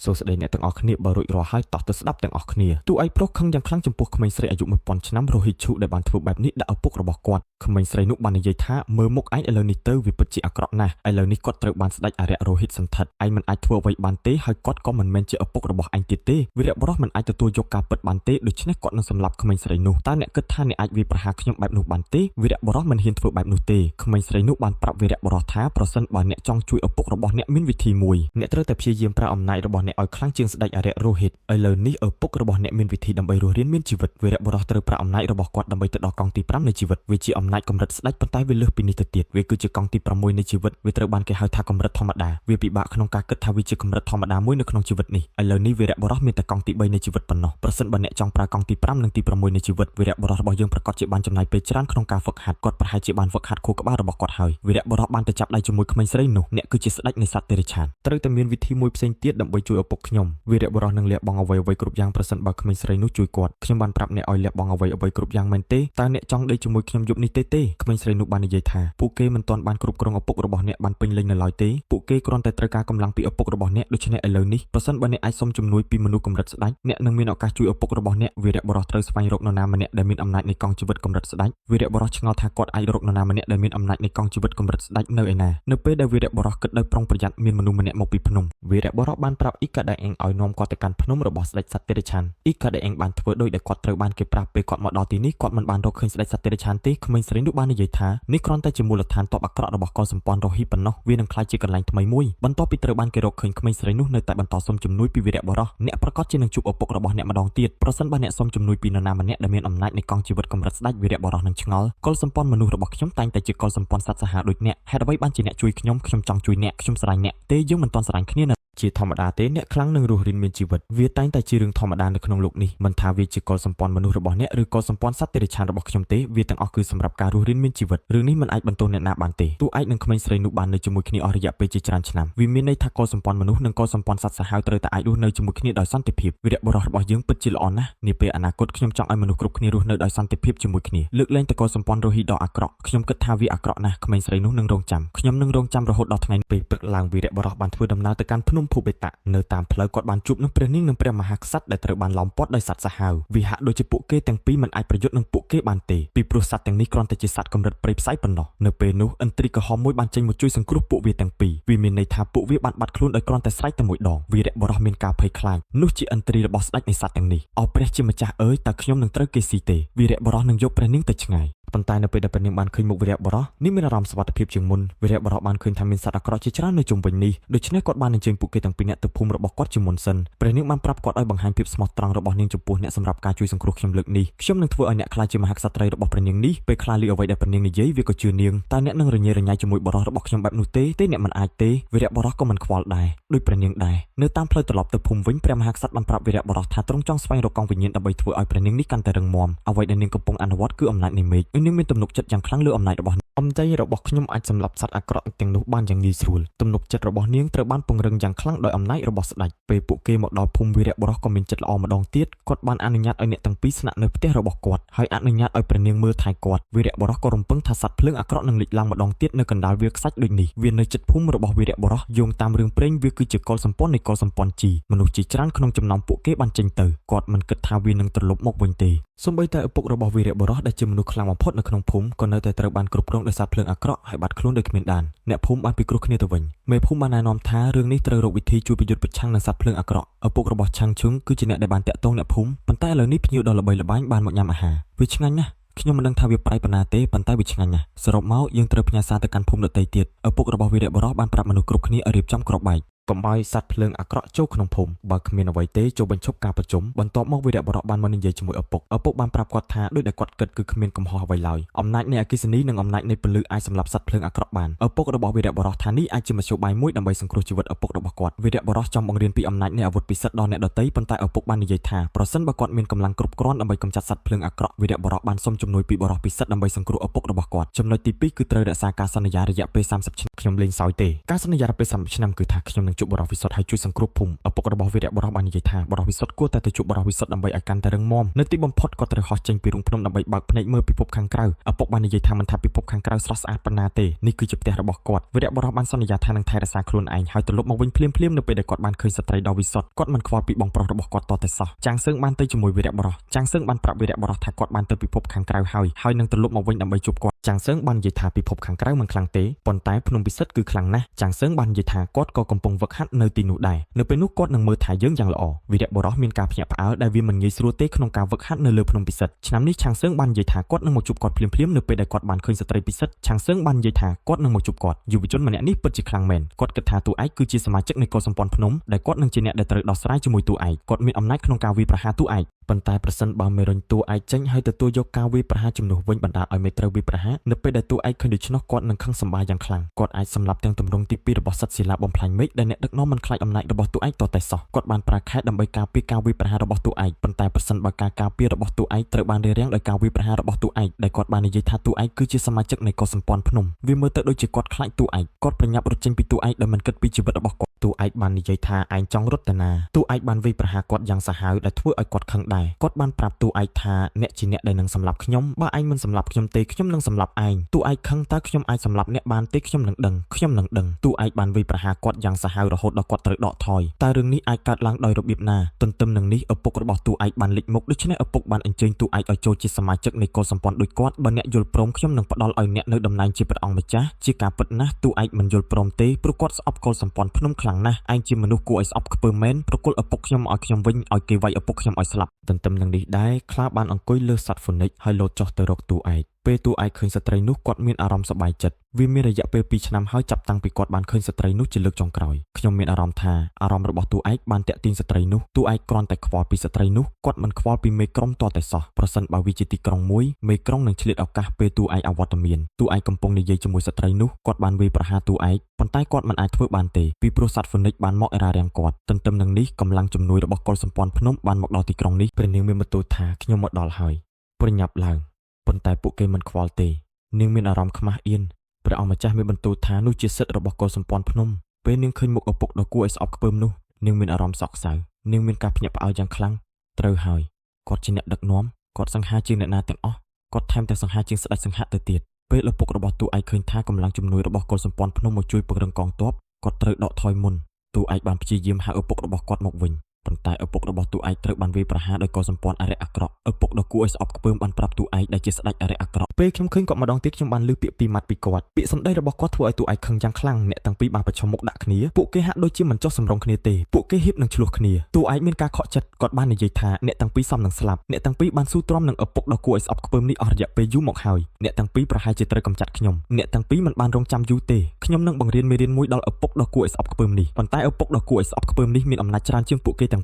សួស្តីអ្នកទាំងអស់គ្នាបើរួចរាល់ហើយតោះទៅស្ដាប់ទាំងអស់គ្នាទូឯប្រុសខឹងយ៉ាងខ្លាំងចំពោះក្មេងស្រីអាយុ1000ឆ្នាំរហិឈូដែលបានធ្វើបែបនេះដាក់ឪពុករបស់គាត់ក្មេងស្រីនោះបាននិយាយថាមើលមុខឯងឥឡូវនេះទៅវាពិតជាអាក្រក់ណាស់ឥឡូវនេះគាត់ត្រូវបានស្ដេចអារក្សរោហិតសន្ធិដ្ឋឯងមិនអាចធ្វើអ្វីបានទេហើយគាត់ក៏មិនមែនជាឪពុករបស់ឯងទៀតទេវីរបុរសមិនអាចទទួលយកការពិតបានទេដូច្នេះគាត់នឹងសម្លាប់ក្មេងស្រីនោះតើអ្នកគិតថាអ្នកអាចវាយប្រហារខ្ញុំបែបនោះបានទេវីរបុរសមិនហ៊ានធ្វើបែបនោះទេក្មេងស្រីនោះបានប្រាប់វីរបុរសថាប្រសិនបើអ្នកចង់ជួយឪពុករបស់អ្នកមានវិធីមួយអ្នកត្រូវតែព្យាយាមប្រើអំណាចរបស់អ្នកឲ្យខ្លាំងជាងស្ដេចអារក្សរោហិតឥឡូវនេះឪពុករបស់អ្នកមានវិធីដើម្បីរស់រានមានជីវិតវីរបុរសត្រូវប្រើអំណាចរបស់គាត់ដើម្បីទៅដល់កង់ទី5នៃជីវិតវាជាអំណាចកម្រិតស្ដេចប៉ុន្តែវាលើសពីនេះទៅទៀតវាគឺជាកង់ទី6នៃជីវិតវាត្រូវបានគេហៅថាកម្រិតធម្មតាវាពិបាកក្នុងការគិតថាវាជាកម្រិតធម្មតាមួយនៅក្នុងជីវិតនេះឥឡូវនេះវីរបុរសមានតែកង់ទី3នៃជីវិតប៉ុណ្ណោះប្រសិនបើអ្នកចង់ប្រើកង់ទី5និងទី6នៃជីវិតវីរបុរសរបស់យើងប្រកាសជាបានចំណាយពេលច្រើនក្នុងការហ្វឹកហាត់គាត់ប្រហែលជាបានហ្វឹកហាត់ខួរក្បាលរបស់គាត់ហើយវីរបុរសបានទៅចាប់ដៃជាមួយក្មេងស្រីនោះអ្នកគឺជាស្ដេចនៃសត្វតិរិឆានត្រូវតែមានវិធីមួយផ្សេងទៀតដើម្បីជួយឪពុកខ្ញុំវីរបុរសនឹងលះបង់អ្វីៗគ្រប់យ៉ាងប្រសិនបើក្មេងស្រីនោះជួយគាត់ខ្ញុំបានប្រាប់អ្នកឲ្យលះបង់អ្វីៗគ្រប់យ៉ាងមែនទេតើអ្នកចង់ដេកជាមួយខ្ញុំយប់នេះទេក្មេងស្រីនោះបាននិយាយថាពួកគេមិនទាន់បានគ្រប់គ្រងឪពុករបស់អ្នកបានពេញលេញនៅឡើយទេពួកគេគ្រាន់តែត្រូវការកម្លាំងពីឪពុករបស់អ្នកដូច្នេះឥឡូវនេះប្រសិនបើអ្នកអាចសុំជំនួយពីមនុស្សកម្រិតស្ដេចអ្នកនឹងមានឱកាសជួយឪពុករបស់អ្នកវីរបុរសត្រូវស្វែងរកនរណាម្នាក់ដែលមានអំណាចនៃកង់ជីវិតកម្រិតស្ដេចវីរបុរសឆ្ងល់ថាគាត់អាចរកនរណាម្នាក់ដែលមានអំណាចនៃកង់ជីវិតកម្រិតស្ដេចនៅឯណានៅពេលដែលវីរបុរសគិតដោយប្រុងប្រយ័ត្នមានមនុស្សម្នាក់មកពីភ្នំវីរបុរសបានប្រាប់អ៊ីកាដេអេងឲ្យនាំគាត់ទៅកាន់ភ្នំរបស់ស្ដេចសត្វតិរិឆានអ៊ីកាដេអេងបានធ្វើដោយដែលគាត់ត្រូវបានគេប្រាប់ពេលគាត់មកដល់ទីនេះគាត់មិនបានរកឃើញស្ដេចសត្វតិរិឆានទេក្មេងស្រីនោះបាននិយាយថានេះគ្រាន់តែជាមូលដ្ឋានទ័ពអាក្រក់របស់កុលសម្ព័ន្ធរ៉ូហ៊ីប៉ុណ្ណោះវានឹងក្លាយជាកន្លែងថ្មីមួយបន្ទាប់ពីត្រូវបានគេរកឃើញក្មេងស្រីនោះនៅតែបន្តសុំជំនួយពីវីរបុរសអ្នកប្រកាសជានឹងជួបឪពុករបស់អ្នកម្ដងទៀតប្រសិនបើអ្នកសុំជំនួយពីនរណាម្នាក់ដែលមានអំណាចនៃកង់ជីវិតកម្រិតស្ដេចវីរបុរសនឹងឆ្ងល់កុលសម្ព័ន្ធមនុស្សរបស់ខ្ញុំតែងតែជាកុលសម្ព័ន្ធសត្វសាហាវដូចអ្នកហេតុអ្វីបានជាអ្នកជួយខ្ញុំចង់ជួយអ្នកខ្ញុំស្រឡាញ់អ្នកទេយើងមិនទាន់ស្រឡាញ់គ្នាណាជាធម្មតាទេអ្នកខ្លាំងនឹងរស់រានមានជីវិតវាតែងតែជារឿងធម្មតានៅក្នុងលោកនេះមិនថាវាជាកុលសម្ព័ន្ធមនុស្សរបស់អ្នកឬកុលសម្ព័ន្ធសត្វតិរិឆានរបស់ខ្ញុំទេវាទាំងអស់គឺសម្រាប់ការរស់រានមានជីវិតរឿងនេះមិនអាចបន្ទោសអ្នកណាបានទេទោះឯកនឹងក្មេងស្រីនោះបាននៅជាមួយគ្នាអស់រយៈពេលជាច្រើនឆ្នាំវាមានន័យថាកុលសម្ព័ន្ធមនុស្សនិងកុលសម្ព័ន្ធសត្វសាហាវត្រូវតែអាចរស់នៅជាមួយគ្នាដោយសន្តិភាពវីរបុរសរបស់យើងពិតជាល្អណាស់នាពេលអនាគតខ្ញុំចង់ឲ្យមនុស្សគ្រប់គ្នារស់នៅដោយសន្តិភាពជាមួយគ្នាលើកលែងតែកុលសម្ព័ន្ធរ៉ូហ៊ីដ៏អាក្រក់ខ្ញុំគិតថាវាអាក្រក់ណាស់ក្មេងស្រីនោះនឹងរងចាំខ្ញុំនឹងរងចាំរហូតដល់ថ្ងៃពេលព្រឹកឡើងវីរបុរសបានធ្វើដំណើរទៅកាន់ភ្នំភូបេតានៅតាមផ្លូវគាត់បានជួបនឹងព្រះនាងនិងព្រះមហាក្សត្រដែលត្រូវបានឡោមព័ទ្ធដោយសត្វសាហាវវាហាក់ដូចជាពួកគេទាំងពីរមិនអាចប្រយុទ្ធនឹងពួកគេបានទេពីព្រោះសត្វទាំងនេះគ្រាន់តែជាសត្វកម្រិតព្រៃផ្សៃប៉ុណ្ណោះនៅពេលនោះឥន្ទ្រីក្រហមមួយបានចេញមកជួយសង្គ្រោះពួកវាទាំងពីរវាមានន័យថាពួកវាបានបាត់ខ្លួនដោយគ្រាន់តែស្រែកតែមួយដងវីរបុរសមានការភ័យខ្លាចនោះជាឥន្ទ្រីរបស់ស្ដេចនៃសត្វទាំងនេះអោព្រះជាម្ចាស់អើយតើខ្ញុំនឹងត្រូវគេស៊ីទេវីរបុរសនឹងយកព្រះនាងទៅឆ្ងាយប៉ុន្តែនៅពេលដែលព្រះនាងបានឃើញមុខវីរបុរសនាងមានអារម្មណ៍សុវត្ថិភាពជាងមុនវីរបុរសបានឃើញថាមានសត្វអាក្រក់ជាច្រើននៅជុំវិញនេះដូច្នេះគាត់បានអញ្ជើញពួកគេទាំងពីរនាក់ទៅភូមិរបស់គាត់ជាមុនសិនព្រះនាងបានប្រាប់គាត់ឲ្យបង្ហាញភាពស្មោះត្រង់របស់នាងចំពោះអ្នកសម្រាប់ការជួយសង្គ្រោះខ្ញុំលើកនេះខ្ញុំនឹងធ្វើឲ្យអ្នកខ្លាចជាមហាក្សត្រីរបស់ព្រះនាងនេះពេលខ្លាចឮអ្វីដែលព្រះនាងនិយាយវាក៏ជឿនាងតើអ្នកនឹងរញ៉េរញ៉ៃជាមួយបុរសរបស់ខ្ញុំបែបនោះទេអ្នកមិនអាចទេវីរបុរសក៏មិនខ្វល់ដែរដោយព្រះនាងដែរនៅតាមផ្លូវត្រឡប់ទៅភូមិវិញព្រះមហាក្សត្របានប្រាប់វីរបុរសថាទ្រង់ចង់ស្វែងរកកងវិញ្ញាណដើម្បីធ្វើឲ្យព្រះនាងនេះកាន់តែរឹងមាំអ្វីដែលនាងកំពុងអនុវត្តគឺអំណាចនៃមេឃនាងមានទំនុកចិត្តយ៉ាងខ្លាំងលើអំណាចរបស់អំតីរបស់ខ្ញុំអាចសម្លាប់សត្វអាក្រក់ទាំងនោះបានយ៉ាងងាយស្រួលទំនុកចិត្តរបស់នាងត្រូវបានពង្រឹងយ៉ាងខ្លាំងដោយអំណាចរបស់ស្ដេចពេលពួកគេមកដល់ភូមិវីរបុរសក៏មានចិត្តល្អម្ដងទៀតគាត់បានអនុញ្ញាតឲ្យអ្នកទាំងពីរស្នាក់នៅផ្ទះរបស់គាត់ហើយអនុញ្ញាតឲ្យព្រះនាងមើលថែគាត់វីរបុរសក៏រំពឹងថាសត្វភ្លើងអាក្រក់នឹងលេចឡើងម្ដងទៀតនៅកណ្ដាលវាលខ្សាច់ដូចនេះវានៅជិតភូមិរបស់វីរបុរសយោងតាមរឿងព្រេងវាគឺជាកុលសម្ព័ន្ធនៃកុលសម្ព័ន្ធជីមនុស្សជាច្រើនក្នុងចំណោមពួកគេបានចេញទៅគាត់មិនគិតថាវានឹងត្រឡប់មកវិញទេសូម្បីតែឪពុករបស់វីរបុរសដែលជាមនុស្សខ្លាំងបំផុតនៅក្នុងភូមិក៏នៅតែត្រូវបានគ្រប់គ្រងដោយសត្វភ្លើងអាក្រក់ហើយបាត់ខ្លួនដោយគ្មានដានអ្នកភូមិបានពិគ្រោះគ្នាទៅវិញមេភូមិបានណែនាំថារឿងនេះត្រូវរកវិធីជួយប្រយុទ្ធប្រឆាំងនឹងសត្វភ្លើងអាក្រក់ឪពុករបស់ឆាំងឈុងគឺជាអ្នកដែលបានតាក់ទងអ្នកភូមិប៉ុន្តែឥឡូវនេះភ្ញៀវដ៏ល្បីល្បាញបានមកញ៉ាំអាហារវាឆ្ងាញ់ណាស់ខ្ញុំមិនដឹងថាវាប្រៃប៉ុណ្ណាទេប៉ុន្តែវាឆ្ងាញ់ណាស់សរុបមកយើងត្រូវផ្ញើសារទៅកាន់ភូមិដទៃទៀតឪពុករបស់វីរបុរសបានប្រាប់មនុស្សគ្រប់គ្នាឲ្យរៀបចំគ្រាប់បែកកុំឲ្យសត្វភ្លើងអាក្រក់ចូលក្នុងភូមិបើគ្មានអ្វីទេចូលបញ្ឈប់ការប្រជុំបន្ទាប់មកវីរបុរសបានមកនិយាយជាមួយឪពុកបានប្រាប់គាត់ថាដោយដែលគាត់គិតគឺគ្មានកំហុសអ្វីឡើយអំណាចនៃអគ្គិសនីនិងអំណាចនៃពន្លឺអាចសម្លាប់សត្វភ្លើងអាក្រក់បានឪពុករបស់វីរបុរសថានេះអាចជាមធ្យោបាយមួយដើម្បីសង្គ្រោះជីវិតឪពុករបស់គាត់វីរបុរសចង់បង្រៀនពីអំណាចនៃអាវុធពិសិដ្ឋដល់អ្នកដទៃប៉ុន្តែឪពុកបាននិយាយថាប្រសិនបើគាត់មានកម្លាំងគ្រប់គ្រាន់ដើម្បីកម្ចាត់សត្វភ្លើងអាក្រក់វីរបុរសបានសុំជំនួយពីបុរសពិសិដ្ឋដើម្បីសង្គ្រោះឪពុករបស់គាត់ចំណុចទី2គឺត្រូវរក្សាការសន្យារយៈពេល30ឆ្នាំខ្ញុំលេងសើចទេការសន្យារយៈពេល30ឆ្នាំគឺថាខ្ញុំនឹង ជួបបរិវិសុទ្ធហើយជួយសង្គ្រោះភូមិឪពុករបស់វីរៈបុរសបាននិយាយថាបរិវិសុទ្ធគួរតែទៅជួបបរិវិសុទ្ធដើម្បីឲ្យកាន់តែរឹងមាំនៅទីបំផុតគាត់ត្រូវហោះចេញពីរូងភ្នំដើម្បីបើកភ្នែកមើលពិភពខាងក្រៅឪពុកបាននិយាយថាមិនថាពិភពខាងក្រៅស្រស់ស្អាតប៉ុណ្ណាទេនេះគឺជាផ្ទះរបស់គាត់វីរៈបុរសបានសន្យាថានឹងថែរក្សាខ្លួនឯងហើយត្រឡប់មកវិញភ្លាមៗនៅពេលដែលគាត់បានឃើញស្ត្រីដ៏វិសុទ្ធគាត់មិនខ្វល់ពីបងប្រុសរបស់គាត់តតែសោះចាងសឹងបានទៅជាមួយវីរៈបុរសចាងសឹងបានប្រាប់វីរៈបុរសថាគាត់បានទៅពិភពខាងក្រៅហើយនឹងត្រឡប់មកវិញដើម្បីជួបគាត់ចាងសឹងបាននិយាយថាពិភពខាងក្រៅមិនខ្លាំងទេប៉ុន្តែភ្នំពិសិដ្ឋគឺខ្លាំងណាស់ចាងសឹងបាននិយាយថាគាត់ក៏កំពុងវឹកហាត់នៅទីនោះដែរនៅពេលនោះគាត់នឹងមើលថាយើងយ៉ាងល្អវីរៈបុរសមានការភ្ញាក់ផ្អើលដែលវាមិនងាយស្រួលទេក្នុងការវឹកហាត់នៅលើភ្នំពិសិដ្ឋឆ្នាំនេះចាងសឹងបាននិយាយថាគាត់នឹងមកជួបគាត់ភ្លាមៗនៅពេលដែលគាត់បានឃើញស្ត្រីពិសិដ្ឋចាងសឹងបាននិយាយថាគាត់នឹងមកជួបគាត់យុវជនម្នាក់នេះពិតជាខ្លាំងមែនគាត់គិតថាតួឯកគឺជាសមាជិកនៃកុលសម្ព័ន្ធភ្នំដែលគាត់នឹងជាអ្នកដែលត្រូវដោះស្រាយជាមួយតួឯកគាត់មានអំណាចក្នុងការវាយប្រហារតួឯកប៉ុន្តែប្រសិនបើមេរុញតួឯកចេញហើយទទួលយកការវាយប្រហារជំនួសវិញបណ្ដាលឲ្យមេត្រូវវាយប្រហារនៅពេលដែលតួឯកឃើញដូច្នោះគាត់នឹងខឹងសម្បាយ៉ាងខ្លាំងគាត់អាចសម្លាប់ទាំងទម្រង់ទី2របស់សិទ្ធិសិលាបំផ្លាញមេឃដែលអ្នកដឹកនាំមិនខ្លាចអំណាចរបស់តួឯកតតែសោះគាត់បានប្រើខែដើម្បីការពារការវាយប្រហាររបស់តួឯកប៉ុន្តែប្រសិនបើការការពាររបស់តួឯកត្រូវបានរារាំងដោយការវាយប្រហាររបស់តួឯកដែលគាត់បាននិយាយថាតួឯកគឺជាសមាជិកនៃកុលសម្ព័ន្ធភ្នំវាមើលទៅដូចជាគាត់ខ្លាចតួឯកគាត់ប្រញាប់រត់ចេញពីតួឯកដោយមិនគិតពីជីវិតរបស់គាត់តួឯកបាននិយាយថាឯងចង់រត់ទៅណាតួឯកបានវាយប្រហារគាត់យ៉ាងសាហាវដែលធ្វើឲ្យគាត់ខឹងដែរគាត់បានប្រាប់តួឯកថាអ្នកជាអ្នកដែលនឹងសម្លាប់ខ្ញុំបើឯងមិនសម្លាប់ខ្ញុំទេខ្ញុំនឹងសម្លាប់ឯងតួឯកខឹងតើខ្ញុំអាចសម្លាប់អ្នកបានទេខ្ញុំនឹងដឹងតួឯកបានវាយប្រហារគាត់យ៉ាងសាហាវរហូតដល់គាត់ត្រូវដកថយតើរឿងនេះអាចកើតឡើងដោយរបៀបណាទន្ទឹមនឹងនេះឪពុករបស់តួឯកបានលេចមុខដូច្នេះឪពុកបានអញ្ជើញតួឯកឲ្យចូលជាសមាជិកនៃកុលសម្ព័ន្ធដូចគាត់បើអ្នកយល់ព្រមខ្ញុំនឹងផ្ដល់ឲ្យអ្នកនៅតំណែងជាព្រះអង្គម្ចាស់ជាការពិតណាស់តួឯកមិនយល់ព្រមទេព្រោះគាត់ស្អប់កុលសម្ព័ន្ធភ្នំខ្លាំងណាស់ឯងជាមនុស្សគួរឲ្យស្អប់ខ្ពើមមែនប្រគល់ឪពុកខ្ញុំឲ្យខ្ញុំវិញឲ្យគេវាយឪពុកខ្ញុំឲ្យស្លាប់ទន្ទឹមនឹងនេះដែរខ្លាបានអង្គុយលើសត្វហ្វូនិកហើយលោតចុះទៅរកតួឯកពេលតួឯកឃើញស្ត្រីនោះគាត់មានអារម្មណ៍សប្បាយចិត្តវាមានរយៈពេល2ឆ្នាំហើយចាប់តាំងពីគាត់បានឃើញស្ត្រីនោះជាលើកចុងក្រោយខ្ញុំមានអារម្មណ៍ថាអារម្មណ៍របស់តួឯកបានតាក់ទាញស្ត្រីនោះតួឯកគ្រាន់តែខ្វល់ពីស្ត្រីនោះគាត់មិនខ្វល់ពីមេក្រុមតតែសោះប្រសិនបើវាជាទីក្រុងមួយមេក្រុងនឹងឆ្លៀតឱកាសពេលតួឯកអវត្តមានតួឯកកំពុងនិយាយជាមួយស្ត្រីនោះគាត់បានវាយប្រហារតួឯកប៉ុន្តែគាត់មិនអាចធ្វើបានទេពីព្រោះសត្វហ្វូនិកបានមករារាំងគាត់ទន្ទឹមនឹងនេះកម្លាំងជំនួយរបស់កុលសម្ព័ន្ធភ្នំបានមកដល់ទីក្រុងនេះព្រះនាងមានបន្ទូលថាខ្ញុំមកដល់ហើយប្រញាប់ឡើងប៉ុន្តែពួកគេមិនខ្វល់ទេនាងមានអារម្មណ៍ខ្មាស់អៀនព្រះអង្គម្ចាស់មានបន្ទូលថានោះជាសិទ្ធិរបស់កុលសម្ព័ន្ធភ្នំពេលនាងឃើញមុខឪពុកដ៏គួរឲ្យស្អប់ខ្ពើមនោះនាងមានអារម្មណ៍សោកសៅនាងមានការភ្ញាក់ផ្អើលយ៉ាងខ្លាំងត្រូវហើយគាត់ជាអ្នកដឹកនាំគាត់សង្ហាជាងអ្នកណាទាំងអស់គាត់ថែមទាំងសង្ហាជាងស្ដេចសង្ហៈទៅទៀតពេលឪពុករបស់តួឯកឃើញថាកម្លាំងជំនួយរបស់កុលសម្ព័ន្ធភ្នំមកជួយពង្រឹងកងទ័ពគាត់ត្រូវដកថយមុនតួឯកបានព្យាយាមហៅឪពុករបស់គាត់មកវិញប៉ុន្តែឪពុករបស់តួឯកត្រូវបានវាយប្រហារដោយកុលសម្ព័ន្ធអរិយអាក្រក់ឪពុកដ៏គួរឲ្យស្អប់ខ្ពើមបានប្រាប់តួឯកដែលជាស្ដេចអរិយអាក្រក់ពេលខ្ញុំឃើញគាត់ម្ដងទៀតខ្ញុំបានឮពាក្យពីរម៉ាត់ពីគាត់ពាក្យសម្ដីរបស់គាត់ធ្វើឲ្យតួឯកខឹងយ៉ាងខ្លាំងអ្នកទាំងពីរបានប្រឈមមុខដាក់គ្នាពួកគេហាក់ដូចជាមិនចុះសម្រុងគ្នាទេពួកគេហៀបនឹងឆ្លោះគ្នាតួឯកមានការខកចិត្តគាត់បាននិយាយថាអ្នកទាំងពីរសមនឹងស្លាប់អ្នកទាំងពីរបានស៊ូទ្រាំនឹងឪពុកដ៏គួរឲ្យស្អប់ខ្ពើមនេះអស់រយៈពេលយូរមកហើយអ្នកទាំងពីរប្រហែលជាត្រូវកម្ចាត់ខ្ញុំអ្នកទាំងពីរមិនបានរងចាំយូរទេខ្ញុំនឹងបង្រៀនមេរៀនមួយដល់ឪពុកដ៏គួរឲ្យស្អប់ខ្ពើមនេះប៉ុន្តែឪពុកដ៏គួរឲ្យស្អប់ខ្ពើមនេះមានអំណាចច្រើនជាងពួកគេទាំ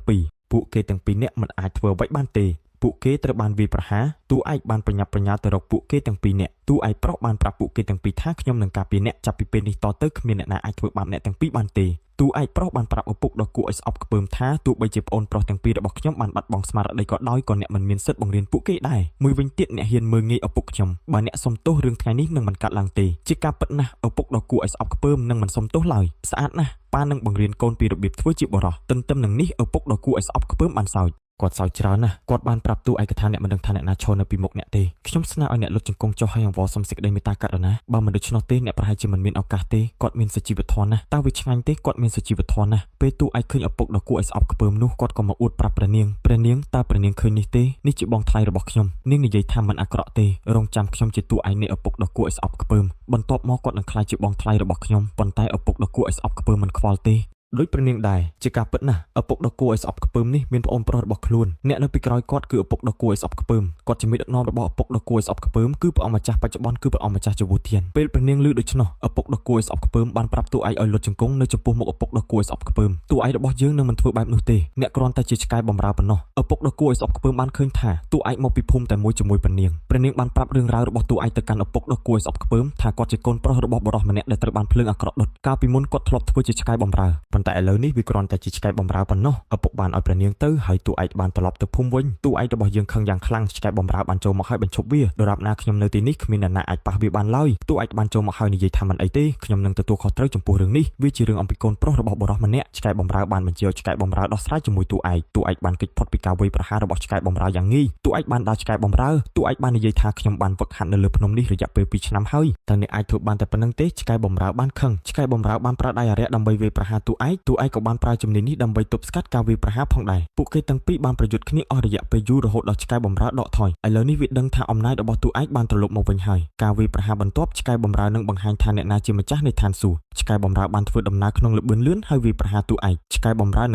ងពីរនាក់មិនអាចធ្វើអ្វីបានទេពួកគេត្រូវបានវាយប្រហារតួឯកបានប្រញាប់ប្រញាល់ទៅរកពួកគេទាំងពីរនាក់តួឯកប្រុសបានប្រាប់ពួកគេទាំងពីរថាខ្ញុំនឹងការពារអ្នកចាប់ពីពេលនេះតទៅគ្មានអ្នកណាអាចធ្វើបាបអ្នកទាំងពីរបានទេតួឯកប្រុសបានប្រាប់ឪពុកដ៏គួរឲ្យស្អប់ខ្ពើមថាទោះបីជាប្អូនប្រុសទាំងពីររបស់ខ្ញុំបានបាត់បង់ស្មារតីក៏ដោយក៏អ្នកមិនមានសិទ្ធិបង្រៀនពួកគេដែរមួយវិញទៀតអ្នកហ៊ានមើលងាយឪពុកខ្ញុំបើអ្នកសុំទោសរឿងថ្ងៃនេះនឹងមិនកាត់ឡើងទេជាការពិតណាស់ឪពុកដ៏គួរឲ្យស្អប់ខ្ពើមនឹងមិនសុំទោសឡើយស្អាតណាស់ប៉ានឹងបង្រៀនកូនពីរបៀបធ្វើជាបុរសទន្ទឹមនឹងនេះឪពុកដ៏គួរឲ្យស្អប់ខ្ពើមបានសោយគាត់សោយច្រើនណាស់គាត់បានប្រាប់តួឯកថាអ្នកមិនដឹងថាអ្នកណាឈរនៅពីមុខអ្នកទេខ្ញុំស្នើឲ្យអ្នកលុតជង្គង់ចុះហើយអង្វរសុំសេចក្តីមេត្តាករុណាបើមិនដូច្នោះទេអ្នកប្រហែលជាមិនមានឱកាសទេគាត់មានសុជីវធម៌ណាស់តើវាឆ្ងាញ់ទេគាត់មានសុជីវធម៌ណាស់ពេលតួឯកឃើញឪពុកដ៏គួរឲ្យស្អប់ខ្ពើមនោះគាត់ក៏មកអួតប្រាប់ព្រះនាងតើព្រះនាងឃើញនេះទេនេះជាបងថ្លៃរបស់ខ្ញុំនាងនិយាយថាមិនអាក្រក់ទេរងចាំខ្ញុំជាតួឯកនៃឪពុកដ៏គួរឲ្យស្អប់ខ្ពើមបន្ទាប់មកគាត់នឹងក្លាយជាបងថ្លៃរបស់ខ្ញុំប៉ុន្តែឪពុកដ៏គួរឲ្យស្អប់ខ្ពើមមិនខ្វល់ទេដូចព្រះនាងដែរជាការពិតណាស់ឪពុកដ៏គួរឲ្យស្អប់ខ្ពើមនេះមានប្អូនប្រុសរបស់ខ្លួនអ្នកនៅពីក្រោយគាត់គឺឪពុកដ៏គួរឲ្យស្អប់ខ្ពើមគាត់ជាមេដឹកនាំរបស់ឪពុកដ៏គួរឲ្យស្អប់ខ្ពើមគឺព្រះអង្គម្ចាស់បច្ចុប្បន្នគឺព្រះអង្គម្ចាស់ជវុធានពេលព្រះនាងឮដូច្នោះឪពុកដ៏គួរឲ្យស្អប់ខ្ពើមបានប្រាប់តួឯកឲ្យលុតជង្គង់នៅចំពោះមុខឪពុកដ៏គួរឲ្យស្អប់ខ្ពើមតួឯករបស់យើងនឹងមិនធ្វើបែបនោះទេអ្នកគ្រាន់តែជាឆ្កែបម្រើប៉ុណ្ណោះឪពុកដ៏គួរឲ្យស្អប់ខ្ពើមបានឃើញថាតួឯកមកពីភូមិតែមួយជាមួយព្រះនាងបានប្រាប់រឿងរ៉ាវរបស់តួឯកទៅកាន់ឪពុកដ៏គួរឲ្យស្អប់ខ្ពើមថាគាត់ជាកូនប្រុសរបស់បុរសម្នាក់ដែលត្រូវបានភ្លើងអាក្រក់ដុតកាលពីមុនគាត់ធ្លាប់ធ្វើជាឆ្កែបម្រើប៉ុ ន្តែឥឡូវនេះវាគ្រាន់តែជាឆ្កែបំរើប៉ុណ្ណោះឪពុកបានឲ្យព្រះនាងទៅហើយតួឯកបានត្រឡប់ទៅភូមិវិញតួឯករបស់យើងខឹងយ៉ាងខ្លាំងឆ្កែបំរើបានចូលមកហើយបញ្ឈប់វាដរាបណាខ្ញុំនៅទីនេះគ្មានអ្នកណាអាចប៉ះវាបានឡើយតួឯកបានចូលមកហើយនិយាយថាមិនអីទេខ្ញុំនឹងទទួលខុសត្រូវចំពោះរឿងនេះវាជារឿងអំពីកូនប្រុសរបស់បុរសម្នាក់ឆ្កែបំរើបានបញ្ជាឲ្យឆ្កែបំរើដោះស្រាយជាមួយតួឯកបានគេចផុតពីការវាយប្រហាររបស់ឆ្កែបំរើយ៉ាងងាយតួឯកបានដើរឆ្កែបំរើតួឯកបាននិយាយថាខ្ញុំបានវឹកហាត់នៅលើភ្នំនេះរយៈពេល2ឆ្នាំហើយតើអ្នកអាចធ្វើបានតែប៉ុណ្្នឹងទេឆ្កែបំរើបានខឹងឆ្កែបំរើបានប្រើដៃអារក្សដើម្បីវាយប្រហារតួឯកក៏បានប្រើជំនាញនេះដើម្បីទប់ស្កាត់ការវាយប្រហារផងដែរពួកគេទាំងពីរបានប្រយុទ្ធគ្នាអស់រយៈពេលយូររហូតដល់ឆ្កែបំរើដកថយឥឡូវនេះវាដឹងថាអំណាចរបស់តួឯកបានត្រឡប់មកវិញហើយការវាយប្រហារបន្ទាប់ឆ្កែបំរើនឹងបង្ហាញថាអ្នកណាជាម្ចាស់នៃឋានសួគ៌ឆ្កែបំរើបានធ្វើដំណើរក្នុងល្បឿនលឿនហើយវាយប្រហារតួឯកឆ្កែបំរើ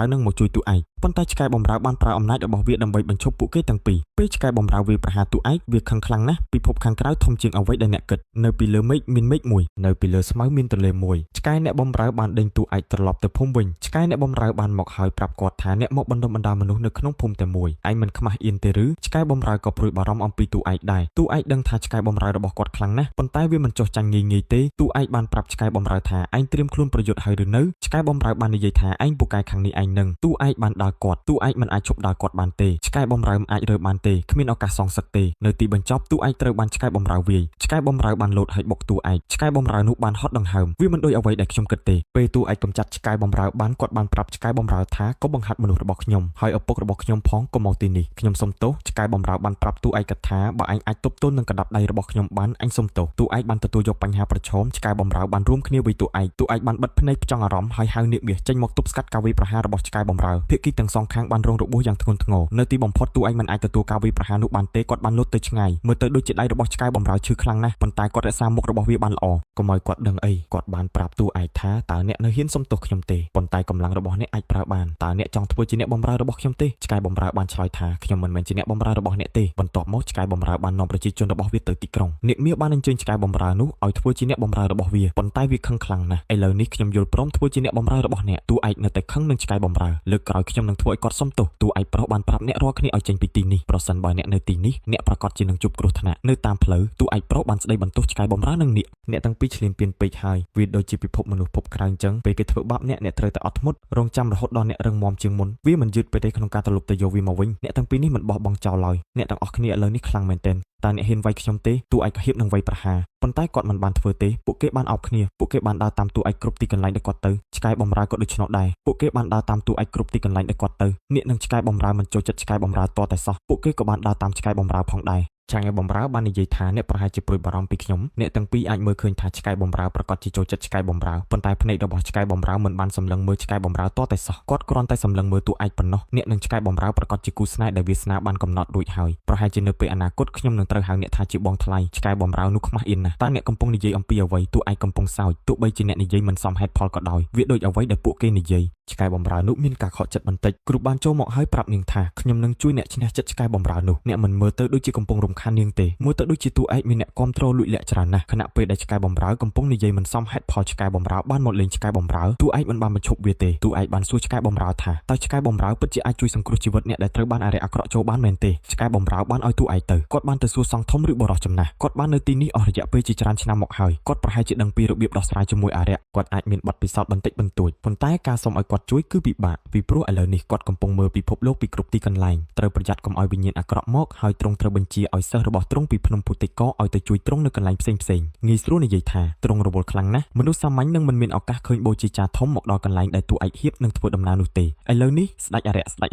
នឹងមកជួយតួឯកប៉ុន្តែឆ្កែបំរើបានប្រើអំណាចរបស់វាដើម្បីបញ្ឈប់ពួកគេទាំងពីរពេលឆ្កែបំរើវាយប្រហារតួឯកវាខឹងខ្លាំងណាស់ពិភពខាងក្រៅធំជាងអ្វីដែលអ្នកគិតនៅពីលើមេឃមានមេឃមួយនៅពីលើស្មៅមានទន្លេមួយឆ្កែអ្នកបំរើបានដេញតួឯកត្រឡប់ទៅភូមិវិញឆ្កែអ្នកបំរើបានមកហើយប្រាប់គាត់ថាអ្នកមកបណ្ដុំបណ្ដាលមនុស្សនៅក្នុងភូមិតែមួយឯងមិនខ្មាស់អៀនទេឬឆ្កែបំរើក៏ព្រួយបារម្ភអំពីតួឯកដែរតួឯកដឹងថាឆ្កែបំរើរបស់គាត់ខ្លាំងណាស់ប៉ុន្តែវាមិនចោះចាញ់ងាយទេតួឯកបានប្រាប់ឆ្កែបំរើថាឯងត្រៀមខ្លួនប្រយុទ្ធហើយឬនៅឆ្កែបំរើបាននិយាយថាឯងពូកែខាងនេះឯងនឹងតួឯកបានដើរគាត់តួឯកមិនអាចឈប់ដើរគាត់បានទេឆ្កែបំរើមិនអាចរើបានទេគ្មានឱកាសសងសឹកទេនៅទីបញ្ចប់តួឯកត្រូវបានឆ្កែបំរើវាយឆ្កែបំរើបានលោតហើយបុកតួឯកឆ្កែបំរើនោះបានហត់ដង្ហើមវាមិនដូចអ្វីដែលខ្ញុំគិតទេពេលតួឯកកំចាត់ឆ្កែបំរើបានគាត់បានប្រាប់ឆ្កែបំរើថាក៏បង្ហាត់មនុស្សរបស់ខ្ញុំហើយឪពុករបស់ខ្ញុំផងក៏មកទីនេះខ្ញុំសុំទោសឆ្កែបំរើបានប្រាប់តួឯកថាបើឯងអាចទប់ទល់នឹងកណ្ដាប់ដៃរបស់ខ្ញុំបានអញសុំទោសតួឯកបានទទួលយកបញ្ហាប្រឈមឆ្កែបំរើបានរួមគ្នាវាយតួឯកបានបិទភ្នែកផ្ចង់អារម្មណ៍ហើយហៅនាគមាសចេញមកទប់ស្កាត់ការវាយប្រហាររបស់ឆ្កែបំរើភាគីទាំងសងខាងបានរងរបួសយ៉ាងធ្ងន់ធ្ងរនៅទីបំផុតតួឯកមិនអាចទទួលការវាយប្រហារនោះបានទេគាត់បានលុតទៅឆ្ងាយមើលទៅដូចជាដៃរបស់ឆ្កែបំរើឈឺខ្លាំងណាស់ប៉ុន្តែគាត់រក្សាមុខរបស់វាបានល្អកុំឲ្យគាត់ដឹងអីគាត់បានប្រាប់តួឯកថាតើអ្នកនៅហ៊ានសុំទោសខ្ញុំទេប៉ុន្តែកម្លាំងរបស់អ្នកអាចប្រើបានតើអ្នកចង់ធ្វើជាអ្នកបំរើរបស់ខ្ញុំទេឆ្កែបំរើបានឆ្លើយថាខ្ញុំមិនមែនជាអ្នកបំរើរបស់អ្នកទេបន្ទាប់មកឆ្កែបំរើបាននាំប្រជាជនរបស់វាទៅទីក្រុងនាគមាសបានអញ្ជើញឆ្កែបំរើនោះឲ្យធ្វើជាអ្នកបំរើរបស់វាប៉ុន្តែវាខឹងខ្លាំងណាស់ឥឡូវនេះខ្ញុំយល់ព្រមធ្វើជាអ្នកបំរើរបស់អ្នកតួឯកនៅតែខឹងនឹងឆ្កែបំរើលើកក្រោយខ្ញុំនឹងធ្វើឲ្យគាត់សុំទោសតួឯកប្រុសបានប្រាប់អ្នករាល់គ្នាឲ្យចេញពីទីនេះប្រសិនបើអ្នកនៅទីនេះអ្នកប្រកាសជានឹងជួបគ្រោះថ្នាក់នៅតាមផ្លូវតួឯកប្រុសបានស្ដីបន្ទោសឆ្កែបំរើនឹងនាគអ្នកទាំងពីរឈ្លានពានពេកហើយវាដូចជាពិភពមនុស្សភពក្រៅអញ្ចឹងពេលគេធ្វើបាបអ្នកត្រូវតែអត់ធ្មត់រងចាំរហូតដល់អ្នករឹងមាំជាងមុនវាមិនយឺតពេលទេក្នុងការត្រឡប់ទៅយកវាមកវិញអ្នកទាំងពីរនេះមិនបោះបង់ចោលឡើយអ្នកទាំងអស់គ្នាឥឡូវនេះខ្លាំងមែនទែនតើអ្នកហ៊ានវាយខ្ញុំទេតួឯកហ៊ាននឹងវាយប្រហារប៉ុន្តែគាត់មិនបានធ្វើទេពួកគេបានអោបគ្នាពួកគេបានដើរតាមតួឯកគ្រប់ទីកន្លែងដែលគាត់ទៅឆ្កែបំរើក៏ដូច្នោះដែរពួកគេបានដើរតាមតួឯកគ្រប់ទីកន្លែងដែលគាត់ទៅនាគនិងឆ្កែបំរើមិនចូលចិត្តឆ្កែបំរើតតែសោះពួកគេក៏បានដើរតាមឆ្កែបំរើផងដែរឆ្កែបំរើបាននិយាយថាអ្នកប្រហែលជាព្រួយបារម្ភពីខ្ញុំអ្នកទាំងពីរអាចមើលឃើញថាឆ្កែបំរើប្រកាសជាចូលចិត្តឆ្កែបំរើប៉ុន្តែភ្នែករបស់ឆ្កែបំរើមិនបានសម្លឹងមើលឆ្កែបំរើតតែសោះគាត់គ្រាន់តែសម្លឹងមើលតួឯកប៉ុណ្ណោះអ្នកនិងឆ្កែបំរើប្រកាសជាគូស្នេហ៍ដែលវាសនាបានកំណត់រួចហើយប្រហែលជានៅពេលអនាគតខ្ញុំនឹងត្រូវហៅអ្នកថាជាបងថ្លៃឆ្កែបំរើនោះខ្មាស់អៀនណាស់តើអ្នកកំពុងនិយាយអំពីអ្វីតួឯកកំពុងសើចទោះបីជាអ្នកនិយាយមិនសមហេតុផលក៏ដោយវាដូចអ្វីដែលពួកគេនិយាយឆ្កែបំរើនោះមានការខកចិត្តបន្តិចគ្រូបានចូលមកហើយប្រាប់នាងថាខ្ញុំនឹងជួយអ្នកឈ្នះចិត្តឆ្កែបំរើនោះអ្នកមិនមើលទៅដូចជាកំពុងរំខាននាងទេមើលទៅដូចជាតួឯកមានអ្នកគ្រប់គ្រងលួចលាក់ច្រើនណាស់ខណៈពេលដែលឆ្កែបំរើកំពុងនិយាយមិនសមហេតុផលឆ្កែបំរើបានមកលេងឆ្កែបំរើតួឯកមិនបានបញ្ឈប់វាទេតួឯកបានសួរឆ្កែបំរើថាតើឆ្កែបំរើពិតជាអាចជួយសង្គ្រោះជីវិតអ្នកដែលត្រូវបានអារក្សអាក្រក់ចូលបានមែនទេឆ្កែបំរើបានឲ្យតួឯកទៅគាត់បានទៅសួរសង្ឃធំឬបរិសចំណាស់គាត់បាននៅទីនេះអស់រយៈពេលជាច្រើនឆ្នាំមកហើយគាត់ប្រហែលជាដឹងពីរបៀបដោះស្រាយជាមួយអារក្សគាត់អាចមានបទពិសោធន៍បន្តិចបន្តួចប៉ុន្តែការសុំឲ្យគាត់ជួយគឺពិបាកពីព្រោះឥឡូវនេះគាត់កំពុងមើលពិភពលោកពីគ្រប់ទីកន្លែងត្រូវប្រយ័ត្នកុំឲ្យវិញ្ញាណអាក្រក់មកហើយទ្រង់ត្រូវបញ្ជាឲ្យសិស្សរបស់ទ្រង់ពីភ្នំពុទ្ធិកឲ្យទៅជួយទ្រង់នៅកន្លែងផ្សេងងាយស្រួលនិយាយថាទ្រង់រវល់ខ្លាំងណាស់មនុស្សសាមញ្ញនឹងមិនមានឱកាសឃើញបូជាចារធំមកដល់កន្លែងដែលតួឯកហៀបនឹងធ្វើដំណើរនោះទេឥឡូវនេះស្ដេចអារក្សនៃ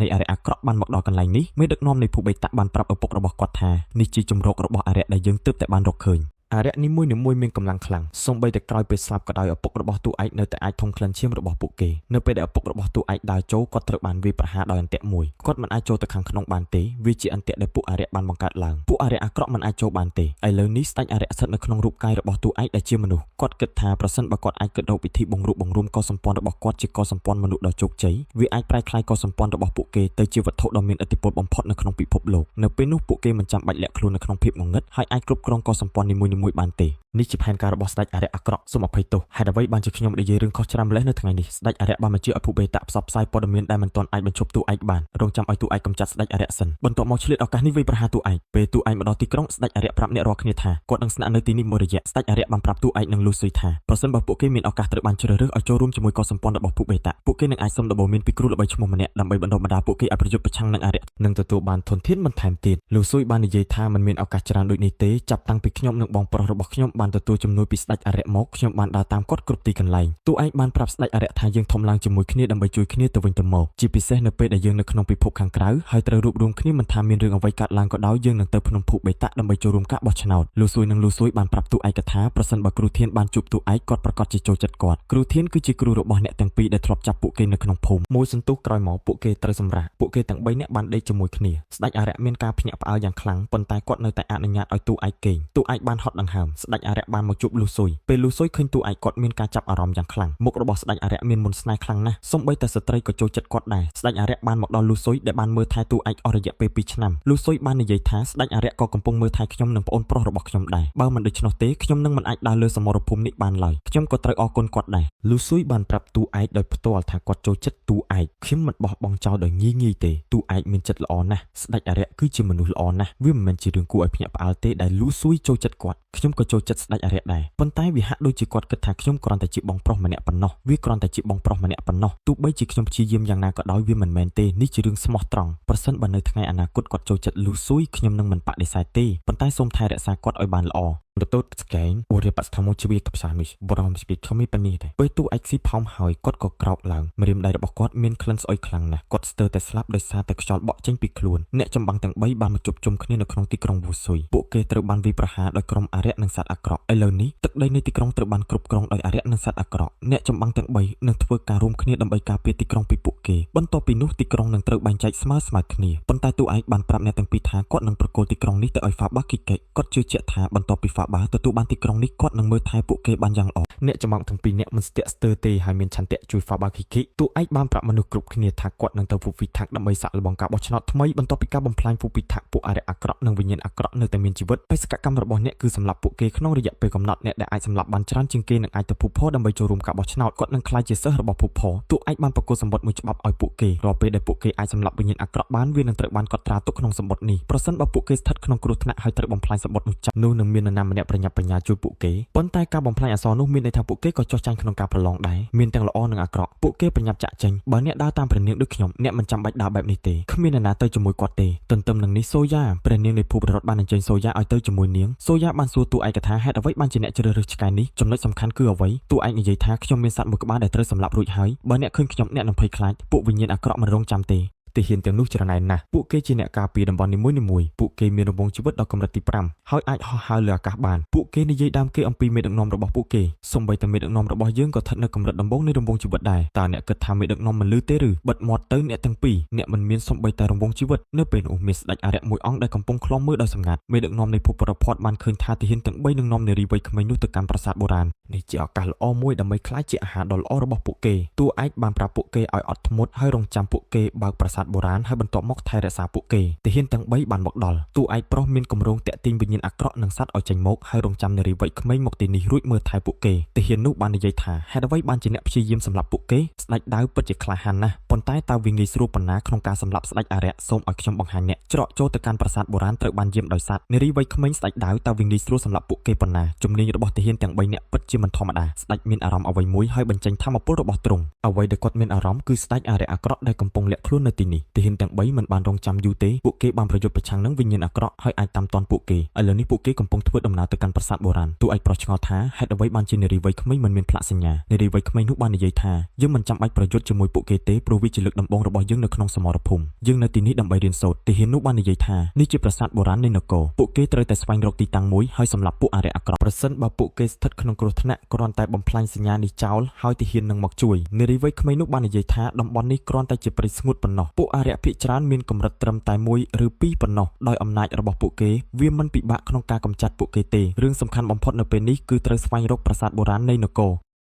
អារក្សអាក្រក់បានមកដល់កន្លែងនេះមេដឹកនាំនៃភូបេតៈបានប្រាប់ឪពុករបស់គាត់ថានេះជាជំរករបស់អារក្សដែលយើងទើបតែបានរកឃើញអារក្សនីមួយៗមានកម្លាំងខ្លាំងសូម្បីតែក្រោយពេលស្លាប់ក៏ដោយឪពុករបស់តួឯកនៅតែអាចធំក្លិនឈាមរបស់ពួកគេនៅពេលដែលឪពុករបស់តួឯកដើរចូលគាត់ត្រូវបានវាយប្រហារដោយអន្ទាក់មួយគាត់មិនអាចចូលទៅខាងក្នុងបានទេវាជាអន្ទាក់ដែលពួកអារក្សបានបង្កើតឡើងពួកអារក្សអាក្រក់មិនអាចចូលបានទេឥឡូវនេះស្ដេចអារក្សស្ថិតនៅក្នុងរូបកាយរបស់តួឯកដែលជាមនុស្សគាត់គិតថាប្រសិនបើគាត់អាចគិតរកវិធីបង្រួបបង្រួមកុសសម្ព័ន្ធរបស់គាត់ជាកុសសម្ព័ន្ធមនុស្សដ៏ជោគជ័យវាអាចប្រែក្លាយកុសសម្ព័ន្ធរបស់ពួកគេទៅជាវត្ថុដ៏មានឥទ្ធិពលបំផុតនៅក្នុងពិភពលោកនៅពេលនោះពួកគេមិនចាំបាច់លាក់ខ្លួននៅក្នុងភាពងងឹតហើយអាចគ្រប់គ្រងកុសសម្ព័ន្ធនីមួយៗបានទេ នេះជាផែនការរបស់ស្ដេចអរិយអាក្រក់សូមអភ័យទោសហេតុអ្វីបានជាខ្ញុំនិយាយរឿងខុសច្រើនម្លេះនៅថ្ងៃនេះស្ដេចអរិយបានបញ្ជាឲ្យភូបេតាផ្សព្វផ្សាយព័ត៌មានដែលមិនទាន់អាចបញ្ឈប់តួឯកបានរងចាំឲ្យតួឯកកំចាត់ស្ដេចអរិយសិនបន្ទាប់មកឆ្លៀតឱកាសនេះវាយប្រហារតួឯកពេលតួឯកមកដល់ទីក្រុងស្ដេចអរិយប្រាប់អ្នករាល់គ្នាថាគាត់នឹងស្នាក់នៅទីនេះមួយរយៈស្ដេចអរិយបានប្រាប់តួឯកនិងលូស៊ុយថាប្រសិនបើពួកគេមានឱកាសត្រូវបានជ្រើសរើសឲ្យចូលរួមជាមួយកុលសម្ព័ន្ធរបស់ភូបេតាពួកគេនឹងអាចសុំដំបូន្មានពីគ្រូល្បីឈ្មោះម្នាក់ដើម្បីបណ្ដុះបណ្ដាលពួកគេឲ្យប្រយុទ្ធប្រឆាំងនឹងអរិយនិងទទួលបានធនធានបន្ថែមទៀតលូស៊ុយបាននិយាយថាមិនមានឱកាសច្រើនដូចនេះទេចាប់តាំងពីខ្ញុំនិងបងប្រុសរបស់ខ្ញុំបានទទួលជំនួយពីស្ដេចអរិយមកខ្ញុំបានដើរតាមគាត់គ្រប់ទីកន្លែងតួឯកបានប្រាប់ស្ដេចអរិយថាយើងធំឡើងជាមួយគ្នាដើម្បីជួយគ្នាទៅវិញទៅមកជាពិសេសនៅពេលដែលយើងនៅក្នុងពិភពខាងក្រៅហើយត្រូវរួបរวมគ្នាមិនថាមានរឿងអ្វីកើតឡើងក៏ដោយយើងនឹងទៅភ្នំភូបេតាដើម្បីចូលរួមការបោះឆ្នោតលូស៊ុយនិងលូស៊ុយបានប្រាប់តួឯកថាប្រសិនបើគ្រូធានបានជួបតួឯកគាត់ប្រកាសជាចូលចិត្តគាត់គ្រូធានគឺជាគ្រូរបស់អ្នកទាំងពីរដែលធ្លាប់ចាប់ពួកគេនៅក្នុងភូមិមួយសន្ទុះក្រោយមកពួកគេត្រូវសម្រាកពួកគេទាំង3នាក់បានដេកជាមួយគ្នាស្ដេចអរិយមានការភ្ញាក់ផ្អើលយ៉ាងខ្លាំងប៉ុន្តែគាត់នៅតែអនុញ្ញាតឲ្យតួឯកគេងតួឯកបានហត់ដង្ហើមស្ដេចអរិយបានមកជួបលូស៊ុយពេលលូស៊ុយឃើញតួឯកគាត់មានការចាប់អារម្មណ៍យ៉ាងខ្លាំងមុខរបស់ស្ដេចអរិយមានមន្តស្នេហ៍ខ្លាំងណាស់សូម្បីតែស្ត្រីក៏ចូលចិត្តគាត់ដែរស្ដេចអរិយបានមកដល់លូស៊ុយដែលបានមើលថែតួឯកអស់រយៈពេល2ឆ្នាំលូស៊ុយបាននិយាយថាស្ដេចអរិយក៏កំពុងមើលថែខ្ញុំនិងប្អូនប្រុសរបស់ខ្ញុំដែរបើមិនដូច្នោះទេខ្ញុំនឹងមិនអាចដើរលើសមរភូមិនេះបានឡើយខ្ញុំក៏ត្រូវអរគុណគាត់ដែរលូស៊ុយបានប្រាប់តួឯកដោយផ្ទាល់ថាគាត់ចូលចិត្តតួឯកខ្ញុំមិនបោះបង់ចោលដោយងាយងាយទេតួឯកមានចិត្តល្អណាស់ស្ដេចអរិយគឺជាមនុស្សល្អណាស់វាមិនមែនជារឿងគួរឲ្យភ្ញាក់ផ្អើលទេដែលលូស៊ុយចូលចិត្តគាត់ខ្ញុំក៏ចូលចិត្តស្ដេចអរិយដែរប៉ុន្តែវាហាក់ដូចជាគាត់គិតថាខ្ញុំគ្រាន់តែជាបងប្រុសម្នាក់ប៉ុណ្ណោះវាគ្រាន់តែជាបងប្រុសម្នាក់ប៉ុណ្ណោះទោះបីជាខ្ញុំព្យាយាមយ៉ាងណាក៏ដោយវាមិនមែនទេនេះជារឿងស្មោះត្រង់ប្រសិនបើនៅថ្ងៃអនាគតគាត់ចូលចិត្តលូស៊ុយខ្ញុំនឹងមិនបដិសេធទេប៉ុន្តែសូមថែរក្សាគាត់ឲ្យបានល្អទទួលស្កែងអរិយបស្ថាមជាវាកផ្សានេះបរមស្ពីខំមានប៉នេះដែរពេលតួឯកស៊ីផោមហើយគាត់ក៏ក្រោកឡើងម្រាមដៃរបស់គាត់មានក្លិនស្អុយខ្លាំងណាស់គាត់ស្ទើរតែស្លាប់ដោយសារតែខ្យល់បក់ចេញពីខ្លួនអ្នកចម្បាំងទាំង3បានមកជួបជុំគ្នានៅក្នុងទីក្រុងវូស៊ុយពួកគេត្រូវបានវាយប្រហារដោយក្រុមអរិយនិងសត្វអាក្រក់ឥឡូវនេះទឹកដីនៃទីក្រុងត្រូវបានគ្រប់គ្រងដោយអរិយនិងសត្វអាក្រក់អ្នកចម្បាំងទាំង3នឹងធ្វើការរួមគ្នាដើម្បីការពារទីក្រុងពីពួកគេបន្ទាប់ពីនោះទីក្រុងនឹងត្រូវបែងចែកស្មើគ្នាប៉ុន្តែតួឯកបានប្រាប់អ្នកទាំងពីរថាគាត់នឹងប្រគល់ទីក្រុងនេះទៅឲ្យហ្វាបាគីកេគាត់ជឿជាក់ថាបន្ទាប់ពីហ្វាបាទទួលបានទីក្រុងនេះគាត់នឹងមើលថែពួកគេបានយ៉ាងល្អអ្នកចម្បាំងទាំងពីរនាក់មិនស្ទាក់ស្ទើរទេហើយមានឆន្ទៈជួយហ្វាបាគីកេតួឯកបានប្រាប់មនុស្សគ្រប់គ្នាថាគាត់នឹងទៅហ្វូហ្វីថាក់ដើម្បីសាកល្បងការបោះឆ្នោតថ្មីបន្ទាប់ពីការបំផ្លាញហ្វូហ្វីថាក់ពួកអរិយអាក្រក់និងវិញ្ញាណអាក្រក់នៅតែមានជីវិតបេសកកម្មរបស់អ្នកគឺសម្លាប់ពួកគេក្នុងរយៈពេលកំណត់អ្នកដែលអាចសម្លាប់បានច្រើនជាងគេនឹងអាចទៅភូផដើម្បីចូលរួមការបោះឆ្នោតគាត់នឹងក្លាយជាសិស្សរបស់ភូផតួឯកបានប្រកាសសម្បត្តិមួយច្បាប់ឲ្យពួកគេរាល់ពេលដែលពួកគេអាចសម្លាប់វិញ្ញាណអាក្រក់បានវានឹងត្រូវបានកត់ត្រាទុកក្នុងសម្បត្តិនេះប្រសិនបើពួកគេស្ថិតក្នុងគ្រោះថ្នាក់ហើយត្រូវបំផ្លាញសម្បត្តិនោះចាប់នោះនឹងមាននរណាម្នាក់ប្រញាប់ប្រញាល់ជួយពួកគេប៉ុន្តែការបំផ្លាញអក្សរនោះមានន័យថាពួកគេក៏ចោះចាញ់ក្នុងការប្រឡងដែរមានទាំងល្អនិងអាក្រក់ពួកគេប្រញាប់ចាក់ចេញបើអ្នកដើរតាមព្រះនាងដូចខ្ញុំអ្នកមិនចាំបាច់ដើរបែបនេះទេគ្មាននរណាទៅជាមួយគាត់ទេទន្ទឹមនឹងនេះសូយ៉ាព្រះនាងនៃភូបរតបានអញ្ជើញសូយ៉ាឲ្យទៅជាមួយនាងសូយ៉ាបានសួរតួឯកថាហេតុអ្វីបានជាអ្នកជ្រើសរើសឆ្កែនេះចំណុចសំខាន់គឺអ្វីតួឯកនិយាយថាខ្ញុំមានសត្វមួយក្បាលដែលត្រូវសម្លាប់រួចហើយបើអ្នកឃើញខ្ញុំអ្នកនឹងភ័យខ្លាចពួកវិញ្ញាណអាក្រក់មិនរងចាំទេទាហានទាំងនោះច្រើនណាស់ពួកគេជាអ្នកការពារតំបន់នីមួយៗពួកគេមានរង្វង់ជីវិតដល់កម្រិតទី5ហើយអាចហោះហើរលើអាកាសបានពួកគេនិយាយដើមគេអំពីមេដឹកនាំរបស់ពួកគេសូម្បីតែមេដឹកនាំរបស់យើងក៏ស្ថិតនៅកម្រិតដំបូងនៃរង្វង់ជីវិតដែរតើអ្នកគិតថាមេដឹកនាំមិនលឺទេឬបិទមាត់ទៅអ្នកទាំងពីរអ្នកមិនមានសូម្បីតែរង្វង់ជីវិតនៅពេលនោះមានស្ដេចអរិយមួយអង្គដែលកំពុងខ្លំមើលដោយសម្ងាត់មេដឹកនាំនៃភពប្រផតបានឃើញថាទាហានទាំង3នឹងនាំនារីវ័យក្មេងនោះទៅកាន់ប្រាសាទបុរាណនេះជាឱកាសល្អមួយដើម្បីក្លាយជាអាហារដ៏ល្អរបស់ពួកគេតួឯកបានប្រាប់ពួកគេឲ្យអត់ធ្មត់ហើយរងចាំពួកគេបើកប្រាសាទបុរាណហើយបន្ទាប់មកថែរក្សាពួកគេទាហានទាំង3បានមកដល់តួឯកប្រុសមានគម្រោងតាក់ទាញវិញ្ញាណអាក្រក់និងសត្វឲ្យចេញមកហើយរងចាំនារីវ័យក្មេងមកទីនេះរួចមើលថែពួកគេទាហាននោះបាននិយាយថាហេតុអ្វីបានជាអ្នកព្យាយាមសម្លាប់ពួកគេស្ដេចដាវពិតជាក្លាហានណាស់ប៉ុន្តែតើវាងាយស្រួលប៉ុណ្ណាក្នុងការសម្លាប់ស្ដេចអរិយសូមឲ្យខ្ញុំបង្ហាញអ្នកច្រកចូលទៅកាន់ប្រាសាទបុរាណត្រូវបានយាមដោយសត្វនារីវ័យក្មេងស្ដេចដាវតើវាងាយស្រួលសម្លាប់ពួកគេប៉ុណ្ណាជំនាញរបស់ទាហានទាំង3នាក់ពិតជាមិនធម្មតាស្ដេចមានអារម្មណ៍អ្វីមួយហើយបញ្ចេញថាមពលរបស់ទ្រង់អ្វីដែលគាត់មានអារម្មណ៍គឺស្ដេចអរិយអាក្រក់ដែលកំពុងលាក់ខ្លួននៅទីនេះទាហានទាំង3មិនបានរងចាំយូរទេពួកគេបានប្រយុទ្ធប្រឆាំងនឹងវិញ្ញាណអាក្រក់ហើយអាចតាមទាន់ពួកគេឥឡូវនេះពួកគេកំពុងធ្វើដំណើរទៅកាន់ប្រាសាទបុរាណតួឯកប្រុសឆ្ងល់ថាហេតុអ្វីបានជានារីវ័យក្មេងមិនមានផ្លាកសញ្ញានារីវ័យក្មេងនោះបាននិយាយថាយើងមិនចាំបាច់ប្រយុទ្ធជាមួយពួកគេទេព្រោះវាជាលើកដំបូងរបស់យើងនៅក្នុងសមរភូមិយើងនៅទីនេះដើម្បីរៀនសូត្រទាហាននោះបាននិយាយថានេះជាប្រាសាទបុរាណនៃនគរពួកគេត្រូវតែស្វែងរកទីតាំងមួយហើយសម្រាប់ពួកអរិយអាក្រក់ប្រសិនបើពួកគេស្ថិតក្នុងគ្រោះថ្នាក់គ្រាន់តែបំផ្លាញសញ្ញានេះចោលហើយទាហាននឹងមកជួយនារីវ័យក្មេងនោះបាននិយាយថាតំបន់នេះគ្រាន់តែជាព្រៃស្ងួតប៉ុណ្ណោះពួកអរិយភាគច្រើនមានកម្រិតត្រឹមតែ1ឬ2ប៉ុណ្ណោះដោយអំណាចរបស់ពួកគេវាមិនពិបាកក្នុងការកម្ចាត់ពួកគេទេរឿងសំខាន់បំផុតនៅពេលនេះគឺត្រូវស្វែងរកប្រាសាទបុរាណនៃនគរ